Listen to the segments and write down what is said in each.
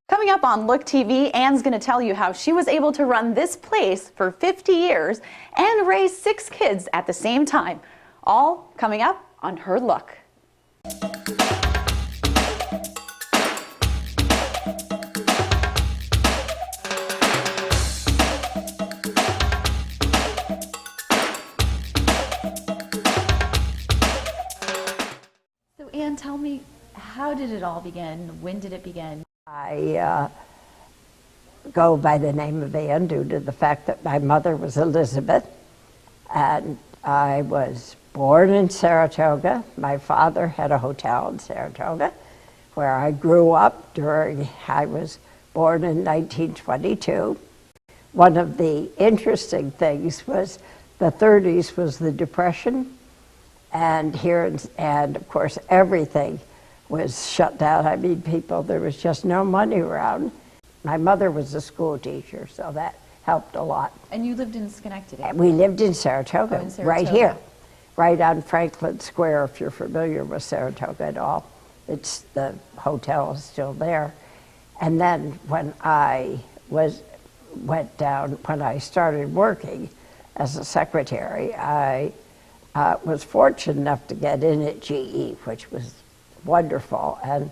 Coming up on Look TV, Anne's going to tell you how she was able to run this place for 50 years and raise 6 kids at the same time. All coming up on Her Look. So Anne, tell me, how did it all begin? When did it begin? I go by the name of Anne due to the fact that my mother was Elizabeth, and I was born in Saratoga. My father had a hotel in Saratoga where I grew up I was born in 1922. One of the interesting things was the 30s was the Depression, and of course everything was shut down. I mean, there was just no money around. My mother was a school teacher, so that helped a lot. And you lived in Schenectady? We lived in Saratoga, right here, right on Franklin Square, if you're familiar with Saratoga at all. The hotel is still there. And then when I started working as a secretary, I was fortunate enough to get in at GE, which was wonderful, and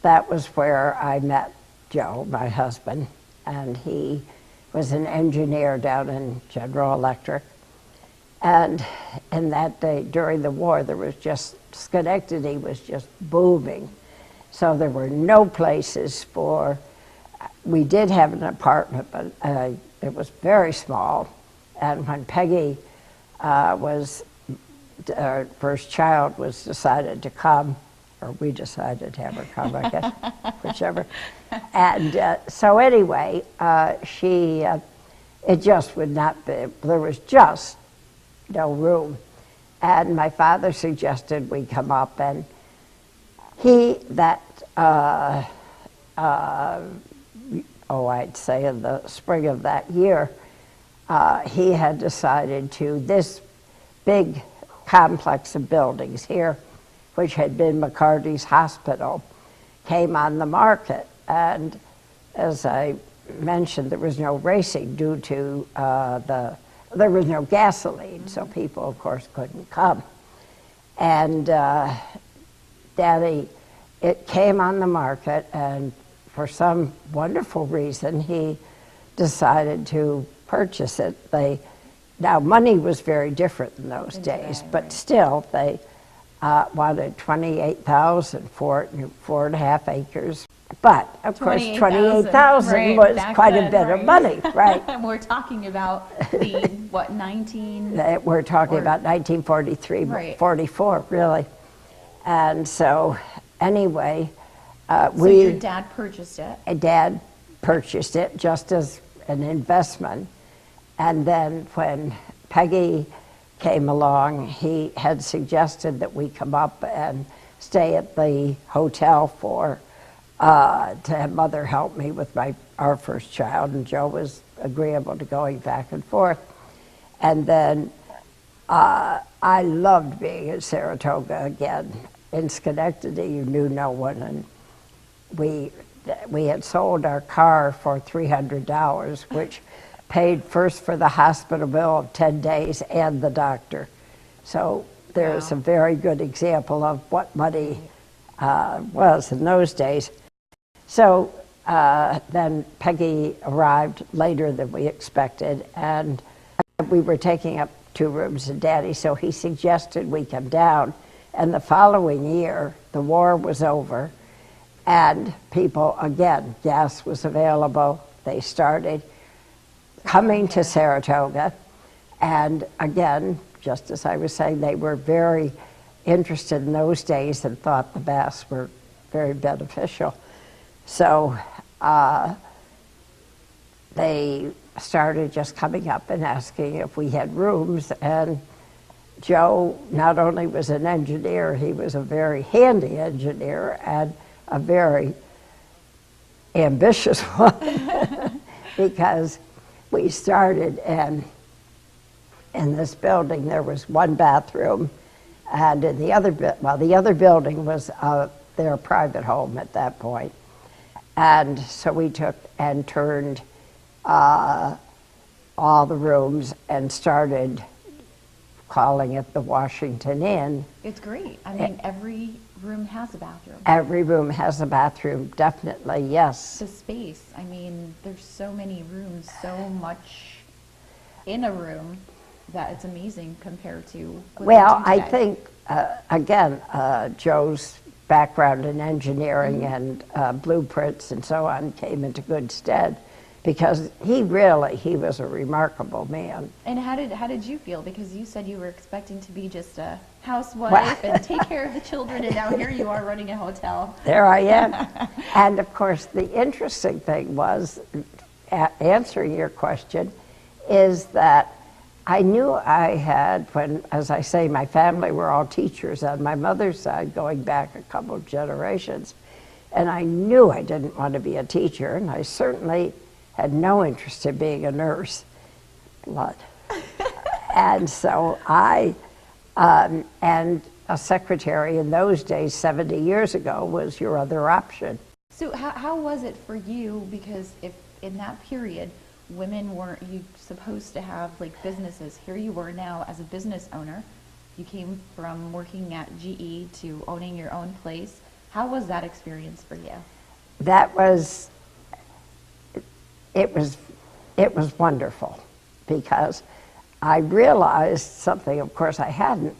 that was where I met Joe, my husband, and he was an engineer down in General Electric. And in that day, during the war, Schenectady was just booming. So there were no places we did have an apartment, but it was very small. And when Peggy our first child was decided to come, or we decided to have her come, I guess, whichever. And so anyway, it just would not be, there was just no room. And my father suggested we come up, and I'd say in the spring of that year, he had decided this big complex of buildings here, which had been McCarty's Hospital, came on the market. And as I mentioned, there was no racing due to there was no gasoline, so people, of course, couldn't come. And it came on the market, and for some wonderful reason, he decided to purchase it. Now, money was very different in those days, but still, they wanted $28,000 for it, 4.5 acres. But, of course, $28,000 was quite a bit of money, right? And we're talking about We're talking about 1943, right. 44, really. And so, anyway, your dad purchased it? Dad purchased it just as an investment. And then when Peggy came along, he had suggested that we come up and stay at the hotel to have Mother help me with our first child, and Joe was agreeable to going back and forth. And then I loved being in Saratoga again. In Schenectady, you knew no one, and we had sold our car for $300, which paid first for the hospital bill of 10 days and the doctor. So there's a very good example of what money was in those days. So then Peggy arrived later than we expected, and we were taking up 2 rooms in Daddy, so he suggested we come down. And the following year, the war was over, and people, again, gas was available. They started coming to Saratoga, and again, just as I was saying, they were very interested in those days and thought the baths were very beneficial. So they started just coming up and asking if we had rooms, and Joe not only was an engineer, he was a very handy engineer and a very ambitious one because we started, and in this building there was 1 bathroom, and in the other building was their private home at that point. And so we took and turned all the rooms and started calling it the Washington Inn. It's great. I mean, every room has a bathroom. Every room has a bathroom, definitely, yes. The space, I mean, there's so many rooms, so much in a room that it's amazing compared to what Well, they do I today. think, again, Joe's background in engineering and blueprints and so on came into good stead, because he was a remarkable man. And how did you feel? Because you said you were expecting to be just a housewife and take care of the children, and now here you are running a hotel. There I am. And of course, the interesting thing was, answering your question, is that I knew I had, when, as I say, my family were all teachers on my mother's side, going back a couple of generations, and I knew I didn't want to be a teacher, and I certainly had no interest in being a nurse. Blood. And so and a secretary in those days, 70 years ago, was your other option. So how was it for you? Because if in that period, women weren't supposed to have like businesses. Here you were now as a business owner. You came from working at GE to owning your own place. How was that experience for you? That was, it was wonderful, because I realized something, of course I hadn't,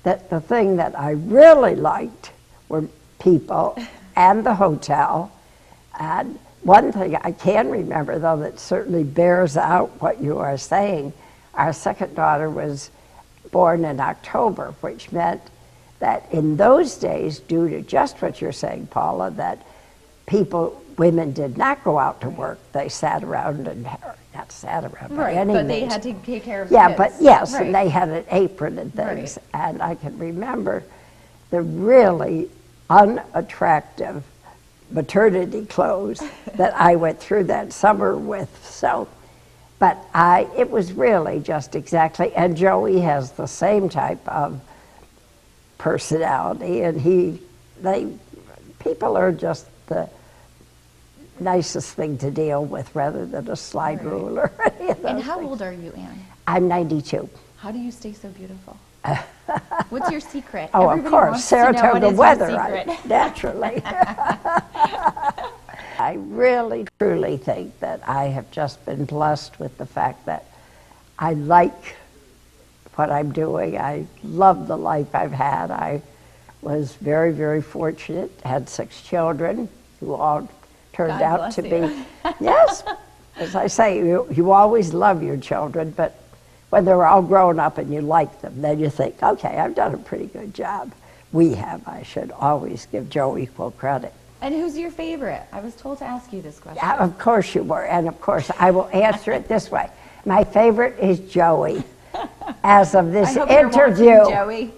that the thing that I really liked were people and the hotel. And one thing I can remember, though, that certainly bears out what you are saying, our second daughter was born in October, which meant that in those days, due to just what you're saying, Paula, that women did not go out to work. They sat around and, not sat around by any but they means. had to take care of Yeah, kids. but yes, Right. and they had an apron and things. Right. And I can remember the really unattractive maternity clothes that I went through that summer with. So, but it was really just exactly, and Joey has the same type of personality, and people are just the nicest thing to deal with, rather than a slide Right. rule or any of those And how things. old are you, Anne? I'm 92. How do you stay so beautiful? What's your secret? Oh, Everybody of course, wants to know what Saratoga is your weather, secret. naturally. I really, truly think that I have just been blessed with the fact that I like what I'm doing. I love the life I've had. I was very, very fortunate, had 6 children who all turned God out bless to you. be, yes, as I say, you always love your children, but when they're all grown up and you like them, then you think, okay, I've done a pretty good job. We have. I should always give Joe equal credit. And who's your favorite? I was told to ask you this question. Of course you were, and of course I will answer it this way. My favorite is Joey, as of this I hope you're interview. watching, Joey.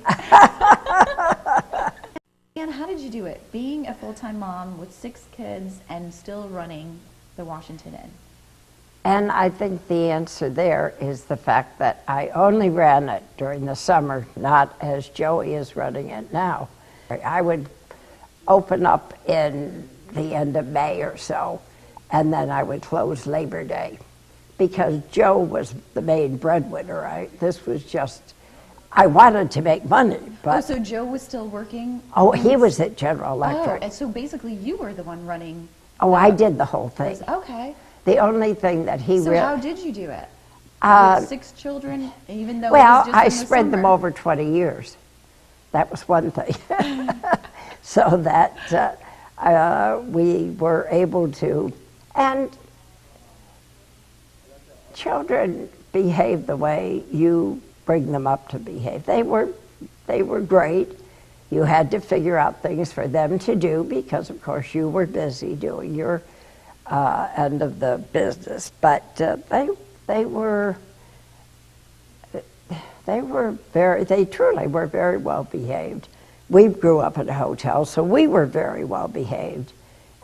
And how did you do it? Being a full-time mom with 6 kids and still running the Washington Inn. And I think the answer there is the fact that I only ran it during the summer, not as Joey is running it now. I would open up in the end of May or so, and then I would close Labor Day, because Joe was the main breadwinner. This was just, I wanted to make money, but... Oh, so Joe was still working? Oh, he was at General Oh, Electric. and so basically you were the one running. Oh, I did the whole thing. Okay. The only thing that he So really... how did you do it? With 6 children, even though Well, it was just I in the spread them summer? over 20 years. That was one thing. So that we were able to, and children behave the way you bring them up to behave. They were great. You had to figure out things for them to do, because of course you were busy doing your end of the business. But they truly were very well behaved. We grew up in a hotel, so we were very well behaved,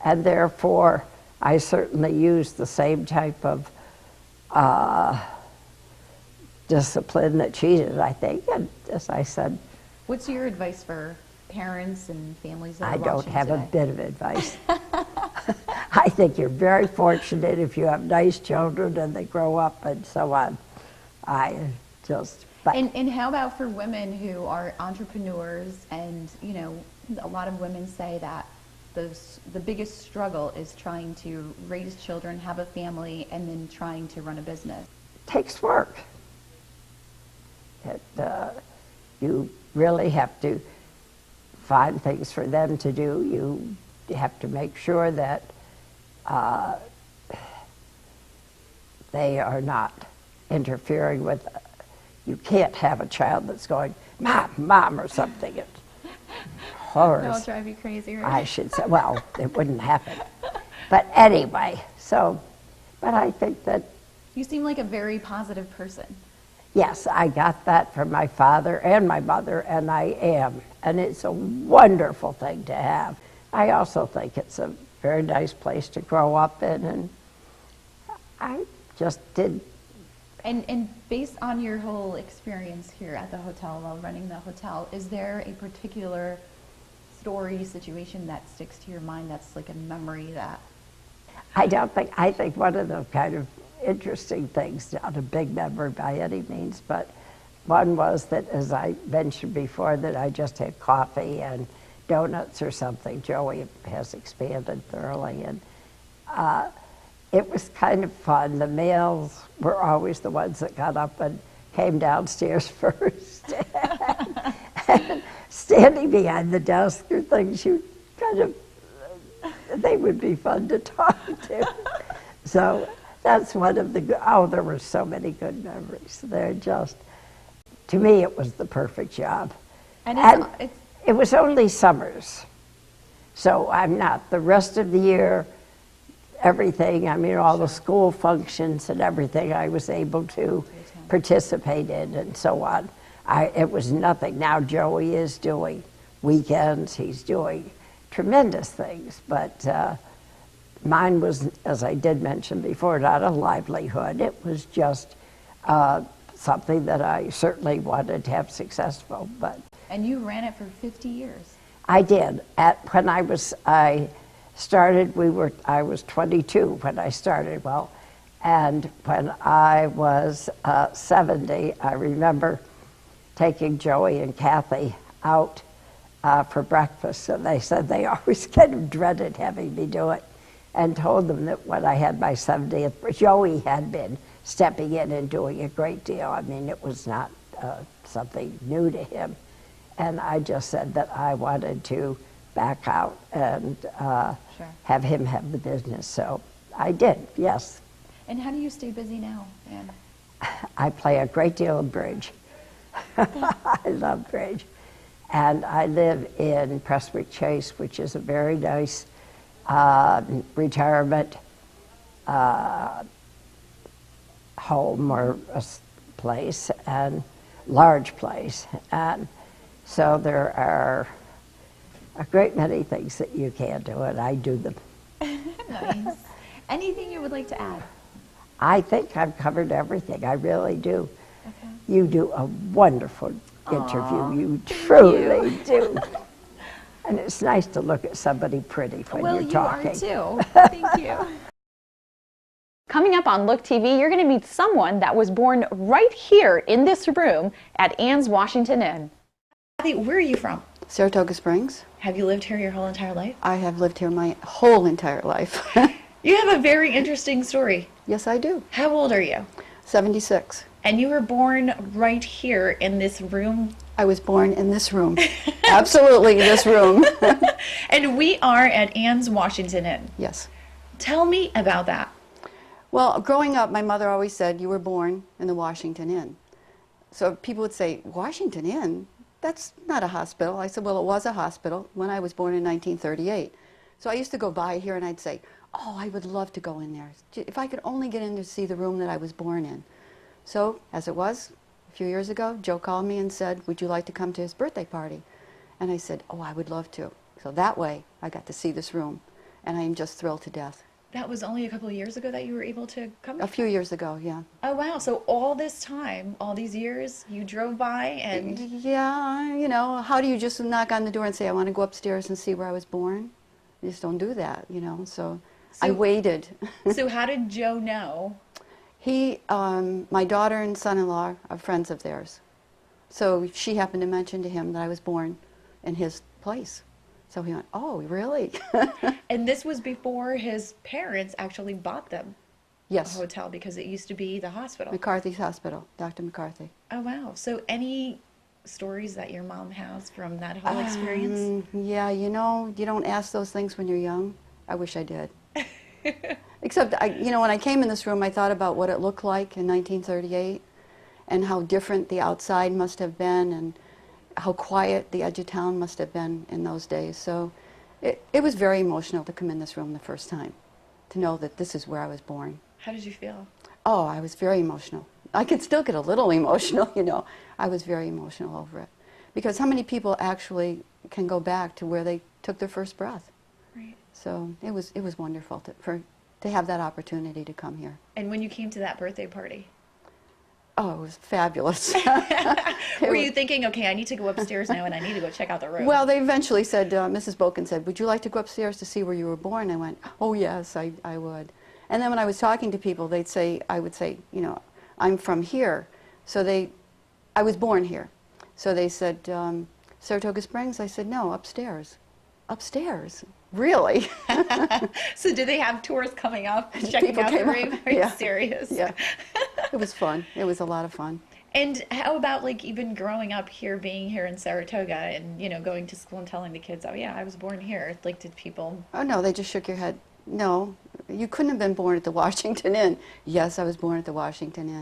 and therefore I certainly used the same type of discipline that she did, I think. And as I said, What's your advice for parents and families that are I don't watching have a today? bit of advice. I think you're very fortunate if you have nice children and they grow up and so on. I just... But And how about for women who are entrepreneurs and, you know, a lot of women say that the biggest struggle is trying to raise children, have a family, and then trying to run a business. it takes work. You really have to find things for them to do. You have to make sure that they are not interfering with... You can't have a child that's going, Mom, Mom, or something. It's horrors. That'll drive you crazy, right? I should say, well, it wouldn't happen. But anyway, so, but I think that... You seem like a very positive person. Yes, I got that from my father and my mother, and I am. And it's a wonderful thing to have. I also think it's a very nice place to grow up in, and I just did... And based on your whole experience here at the hotel while running the hotel, is there a particular story, situation that sticks to your mind that's like a memory that... I think one of the kind of interesting things, not a big memory by any means, but one was that, as I mentioned before, that I just had coffee and donuts or something. Joey has expanded thoroughly, and it was kind of fun. The males were always the ones that got up and came downstairs first. And standing behind the desk or things, you kind of, they would be fun to talk to. So that's one of the, there were so many good memories. They're just, to me, it was the perfect job. And it was only summers. So I'm not, the rest of the year, everything, I mean, all the school functions and everything I was able to participate in and so on. It was nothing. Now Joey is doing weekends, he's doing tremendous things, but mine was, as I did mention before, not a livelihood. It was just something that I certainly wanted to have successful. But and you ran it for 50 years. I did. When I started, I was 22 when I started. Well, and when I was 70, I remember taking Joey and Kathy out for breakfast, and they said they always kind of dreaded having me do it, and told them that when I had my 70th, Joey had been stepping in and doing a great deal. I mean, it was not something new to him, and I just said that I wanted to back out and have him have the business. So I did, yes. And how do you stay busy now, Ann? I play a great deal of bridge. I love bridge. And I live in Prestwick Chase, which is a very nice retirement home or a place, and large place. And so there are a great many things that you can do, and I do them. Nice. Anything you would like to add? I think I've covered everything. I really do. Okay. You do a wonderful interview. Aw, You truly do. And it's nice to look at somebody pretty when you're talking. Well, you are too. Thank you. Coming up on Look TV, you're going to meet someone that was born right here in this room at Ann's Washington Inn. Kathy, where are you from? Saratoga Springs. Have you lived here your whole entire life? I have lived here my whole entire life. You have a very interesting story. Yes, I do. How old are you? 76. And you were born right here in this room? I was born in this room. Absolutely, this room. And we are at Ann's Washington Inn. Yes. Tell me about that. Well, growing up, my mother always said, you were born in the Washington Inn. So people would say, Washington Inn? That's not a hospital. I said, well, it was a hospital when I was born in 1938. So I used to go by here and I'd say, oh, I would love to go in there. If I could only get in to see the room that I was born in. So, as it was, a few years ago, Joe called me and said, would you like to come to his birthday party? And I said, oh, I would love to. So that way, I got to see this room, and I am just thrilled to death. That was only a couple of years ago that you were able to come? A few years ago, yeah. Oh, wow. So all this time, all these years, you drove by and... Yeah, you know, how do you just knock on the door and say, I want to go upstairs and see where I was born? You just don't do that, you know. So I waited. So how did Joe know? My daughter and son-in-law are friends of theirs. So she happened to mention to him that I was born in his place. So he went, oh, really? And this was before his parents actually bought them a Yes, hotel, because it used to be the hospital. McCarthy's Hospital, Dr. McCarthy. Oh, wow. So any stories that your mom has from that whole experience? Yeah, you know, you don't ask those things when you're young. I wish I did. Except, when I came in this room, I thought about what it looked like in 1938 and how different the outside must have been and how quiet the edge of town must have been in those days. So it was very emotional to come in this room the first time, to know that this is where I was born. How did you feel? Oh, I was very emotional. I can still get a little emotional, you know. I was very emotional over it. Because how many people actually can go back to where they took their first breath? Right. So it was wonderful to have that opportunity to come here. And when you came to that birthday party? Oh, it was fabulous. Were you thinking, okay, I need to go upstairs now and I need to go check out the room? Well, they eventually said, Mrs. Boken said, would you like to go upstairs to see where you were born? I went, oh yes, I would. And then when I was talking to people, I would say, I'm from here. So I was born here. So they said, Saratoga Springs? I said, no, upstairs. Upstairs? Really? So did they have tours coming up, checking People out the came up. room? Are you Yeah. serious? Yeah. It was fun. It was a lot of fun. And how about like even growing up here, being here in Saratoga and, going to school and telling the kids, oh yeah, I was born here. Like, did people... Oh, no, they just shook your head. No, you couldn't have been born at the Washington Inn. Yes, I was born at the Washington Inn.